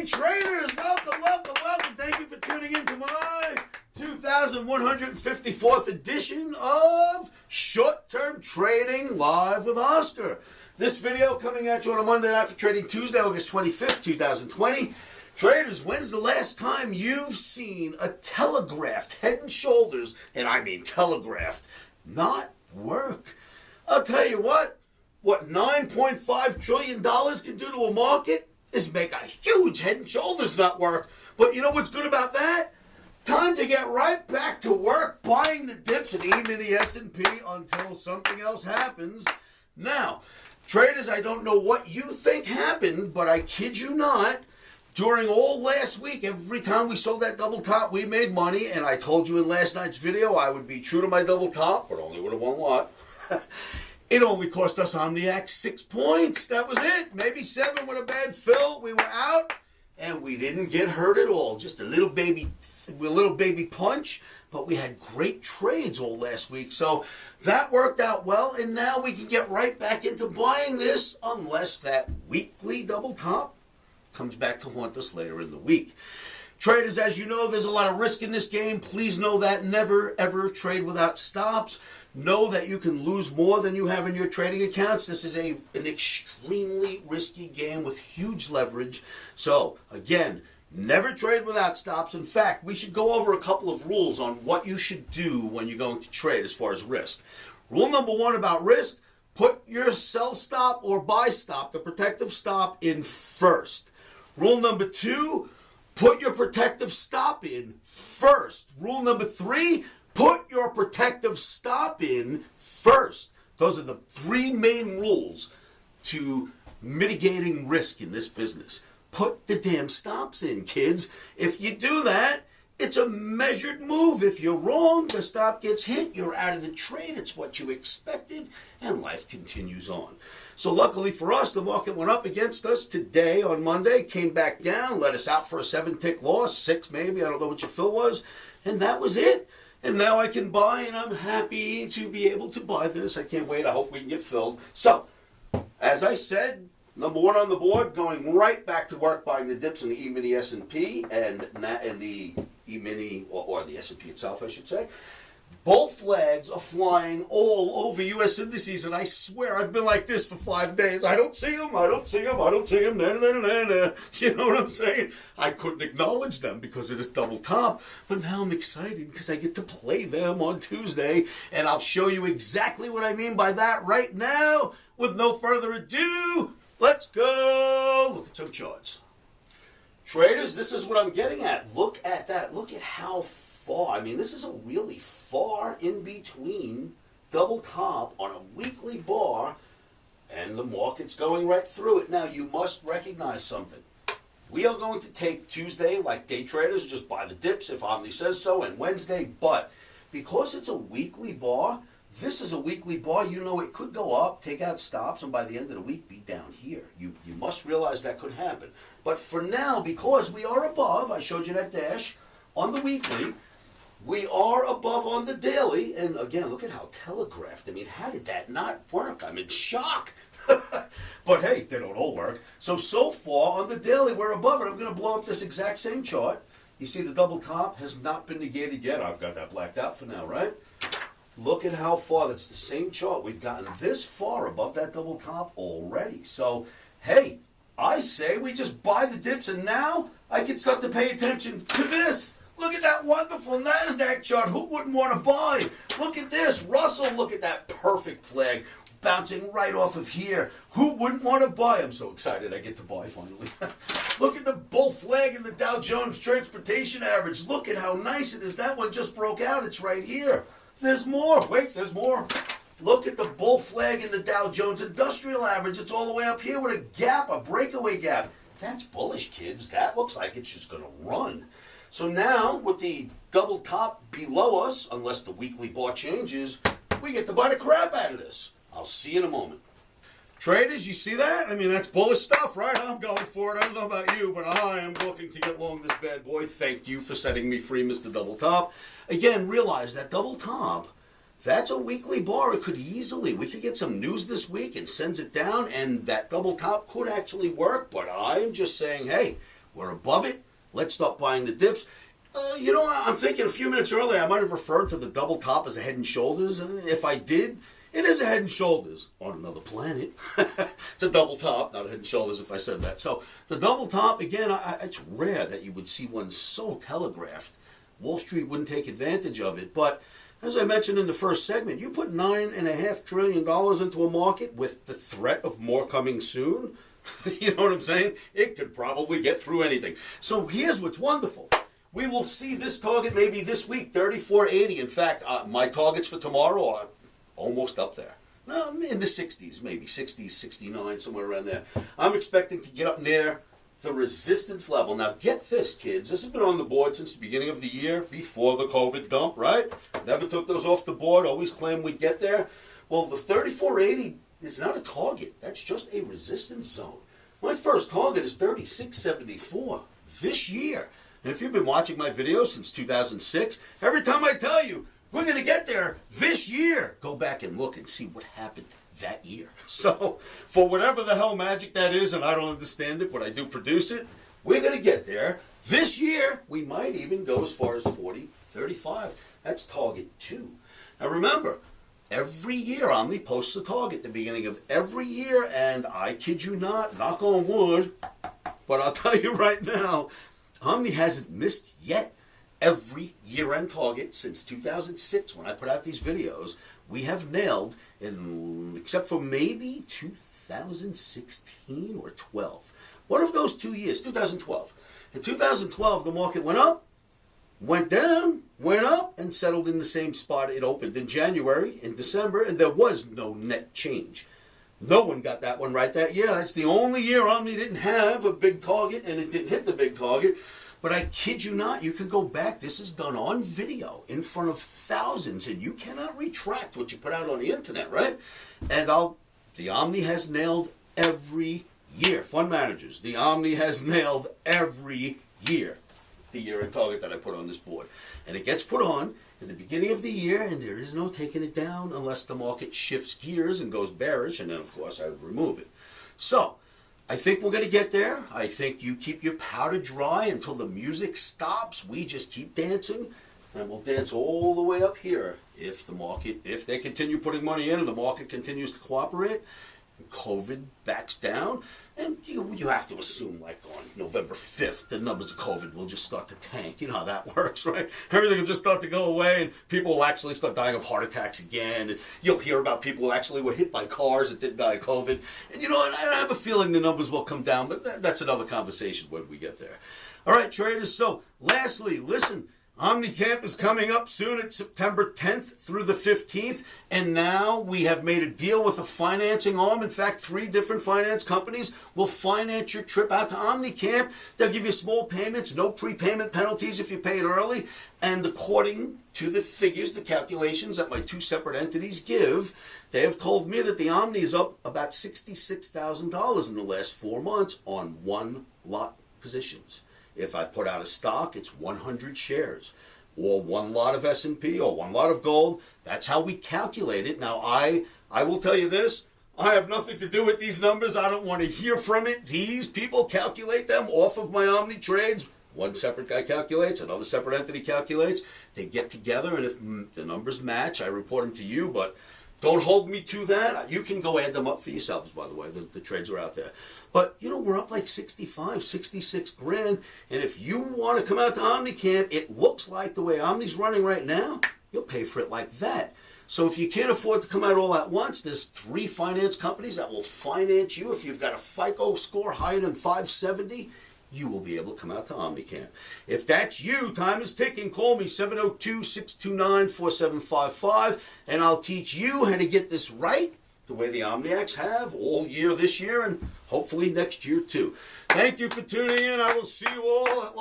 traders, welcome, welcome, welcome. Thank you for tuning in to my 2154th edition of Short-Term Trading Live with Oscar. This video coming at you on a Monday night for Trading Tuesday, August 25th, 2020. Traders, when's the last time you've seen a telegraphed Head and Shoulders, and I mean telegraphed, not work? I'll tell you what $9.5 trillion can do to a market is make a huge Head and Shoulders not work. But you know what's good about that? Time to get right back to work buying the dips and even the S&P until something else happens. Now, traders, I don't know what you think happened, but I kid you not, during all last week, every time we sold that double top, we made money. And I told you in last night's video I would be true to my double top, but only with a one lot. It only cost us Omniac 6 points. That was it. Maybe 7 with a bad fill. We were out, and we didn't get hurt at all. Just a little baby punch, but we had great trades all last week. So that worked out well, and now we can get right back into buying this unless that weekly double top comes back to haunt us later in the week. Traders, as you know, there's a lot of risk in this game. Please know that. Never, ever trade without stops. Know that you can lose more than you have in your trading accounts. This is an extremely risky game with huge leverage. So, again, never trade without stops. In fact, we should go over a couple of rules on what you should do when you're going to trade as far as risk. Rule number 1 about risk, put your sell stop or buy stop, the protective stop, in first. Rule number 2, put your protective stop in first. Rule number 3, put your protective stop in first. Those are the 3 main rules to mitigating risk in this business. Put the damn stops in, kids. If you do that, it's a measured move. If you're wrong, the stop gets hit, you're out of the trade. It's what you expected, and life continues on. So luckily for us, the market went up against us today on Monday, came back down, let us out for a 7-tick loss, 6 maybe, I don't know what your fill was, and that was it. And now I can buy, and I'm happy to be able to buy this. I can't wait. I hope we can get filled. So, as I said, number 1 on the board, going right back to work buying the dips in the E-mini S&P and the E-mini, or the S&P itself, I should say. Both flags are flying all over U.S. indices, and I swear I've been like this for 5 days. I don't see them, I don't see them, I don't see them, nah, nah, nah, nah. You know what I'm saying? I couldn't acknowledge them because of this double top, but now I'm excited because I get to play them on Tuesday, and I'll show you exactly what I mean by that right now. With no further ado, let's go look at some charts. Traders, this is what I'm getting at. Look at that. Look at how far. I mean, this is a really far in between double top on a weekly bar, and the market's going right through it. Now, you must recognize something. We are going to take Tuesday, like day traders, just buy the dips if Omni says so, and Wednesday, but because it's a weekly bar, this is a weekly bar, you know it could go up, take out stops, and by the end of the week be down here. You must realize that could happen. But for now, because we are above, I showed you that dash, on the weekly, we are above on the daily, and again, look at how telegraphed. I mean, how did that not work? I'm in shock. But hey, they don't all work. So far on the daily, we're above it. I'm going to blow up this exact same chart. You see the double top has not been negated yet. I've got that blacked out for now, right? Look at how far. That's the same chart. We've gotten this far above that double top already. So, hey, I say we just buy the dips, and now I can start to pay attention to this. Look at that wonderful NASDAQ chart. Who wouldn't want to buy? Look at this. Russell, look at that perfect flag bouncing right off of here. Who wouldn't want to buy? I'm so excited I get to buy finally. Look at the bull flag in the Dow Jones Transportation Average. Look at how nice it is. That one just broke out. It's right here. There's more. Wait, there's more. Look at the bull flag in the Dow Jones Industrial Average. It's all the way up here with a gap, a breakaway gap. That's bullish, kids. That looks like it's just going to run. So now, with the double top below us, unless the weekly bar changes, we get to buy the crap out of this. I'll see you in a moment. Traders, you see that? I mean, that's bullish stuff, right? I'm going for it. I don't know about you, but I am looking to get long this bad boy. Thank you for setting me free, Mr. Double Top. Again, realize that double top, that's a weekly bar. It could easily, we could get some news this week and sends it down, and that double top could actually work, but I'm just saying, hey, We're above it. Let's start buying the dips. You know, I'm thinking a few minutes earlier I might have referred to the double top as a head and shoulders. And if I did, it is a head and shoulders on another planet. It's a double top, not a head and shoulders if I said that. So the double top, again, it's rare that you would see one so telegraphed. Wall Street wouldn't take advantage of it. But as I mentioned in the first segment, you put $9.5 trillion into a market with the threat of more coming soon. You know what I'm saying? It could probably get through anything. So here's what's wonderful. We will see this target maybe this week, 34.80. In fact, my targets for tomorrow are almost up there. No, in the 60s, maybe 60s, 69, somewhere around there. I'm expecting to get up near the resistance level. Now, get this, kids. This has been on the board since the beginning of the year, before the COVID dump, right? Never took those off the board. Always claimed we'd get there. Well, the 34.80 is not a target. That's just a resistance zone. My first target is 36.74 this year. And if you've been watching my videos since 2006, every time I tell you, we're going to get there this year, go back and look and see what happened that year. So, for whatever the hell magic that is, and I don't understand it, but I do produce it, we're going to get there. This year, we might even go as far as 40.35. That's target 2. Now remember, every year Omni posts a target at the beginning of every year, and I kid you not, knock on wood, but I'll tell you right now, Omni hasn't missed yet. Every year-end target since 2006, when I put out these videos, we have nailed, except for maybe 2016 or 12. One of those 2 years, 2012. In 2012, the market went up, went down, went up, and settled in the same spot it opened in January, in December, and there was no net change. No one got that one right that year. That's the only year Omni didn't have a big target, and it didn't hit the big target. But I kid you not, you can go back. This is done on video in front of thousands, and you cannot retract what you put out on the internet, right? And the Omni has nailed every year. Fund managers, the Omni has nailed every year the year-end target that I put on this board. And it gets put on in the beginning of the year, and there is no taking it down unless the market shifts gears and goes bearish, and then, of course, I would remove it. So, I think we're going to get there. I think you keep your powder dry until the music stops. We just keep dancing, and we'll dance all the way up here if they continue putting money in and the market continues to cooperate, and COVID backs down. And you have to assume, like on November 5th, the numbers of COVID will just start to tank. You know how that works, right? Everything will just start to go away, and people will actually start dying of heart attacks again. And you'll hear about people who actually were hit by cars that didn't die of COVID. And I have a feeling the numbers will come down, but that's another conversation when we get there. All right, traders. So, lastly, listen. OmniCamp is coming up soon at September 10th through the 15th, and now we have made a deal with a financing arm. In fact, 3 different finance companies will finance your trip out to OmniCamp. They'll give you small payments, no prepayment penalties if you pay it early, and according to the figures, the calculations that my 2 separate entities give, they have told me that the Omni is up about $66,000 in the last 4 months on one lot positions. If I put out a stock, it's 100 shares, or one lot of S&P, or one lot of gold. That's how we calculate it. Now, I will tell you this. I have nothing to do with these numbers. I don't want to hear from it. These people calculate them off of my Omni trades. One separate guy calculates, another separate entity calculates. They get together, and if the numbers match, I report them to you, but don't hold me to that. You can go add them up for yourselves, by the way. The trades are out there. But, we're up like 65, 66 grand. And if you want to come out to OmniCamp, it looks like the way Omni's running right now, you'll pay for it like that. So if you can't afford to come out all at once, there's 3 finance companies that will finance you. If you've got a FICO score higher than 570, you will be able to come out to OmniCamp. If that's you, time is ticking. Call me, 702-629-4755, and I'll teach you how to get this right the way the Omniacs have all year this year and hopefully next year too. Thank you for tuning in. I will see you all at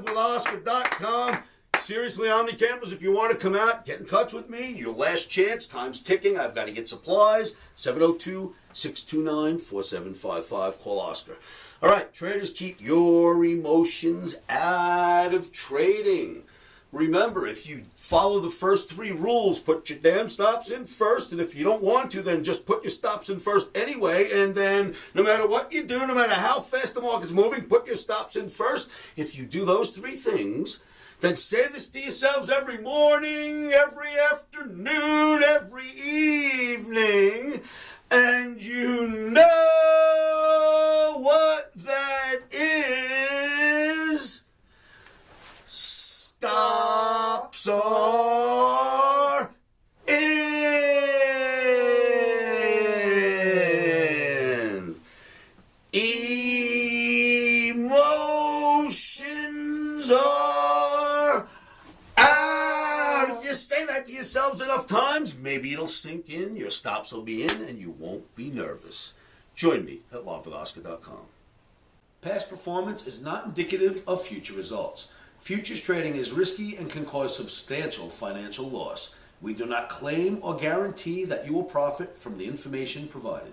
livewithoscar.com. Seriously, OmniCampers, if you want to come out, get in touch with me. Your last chance. Time's ticking. I've got to get supplies. 702-629-4755. Call Oscar. All right, traders, keep your emotions out of trading. Remember, if you follow the first 3 rules, put your damn stops in first, and if you don't want to, then just put your stops in first anyway, and then no matter what you do, no matter how fast the market's moving, put your stops in first. If you do those 3 things, then say this to yourselves every morning, every afternoon, every evening, and you know what that is. Stops are in. Emotions are out. If you say that to yourselves enough times, maybe it'll sink in, your stops will be in, and you won't be nervous. Join me at livewithoscar.com. Past performance is not indicative of future results. Futures trading is risky and can cause substantial financial loss. We do not claim or guarantee that you will profit from the information provided.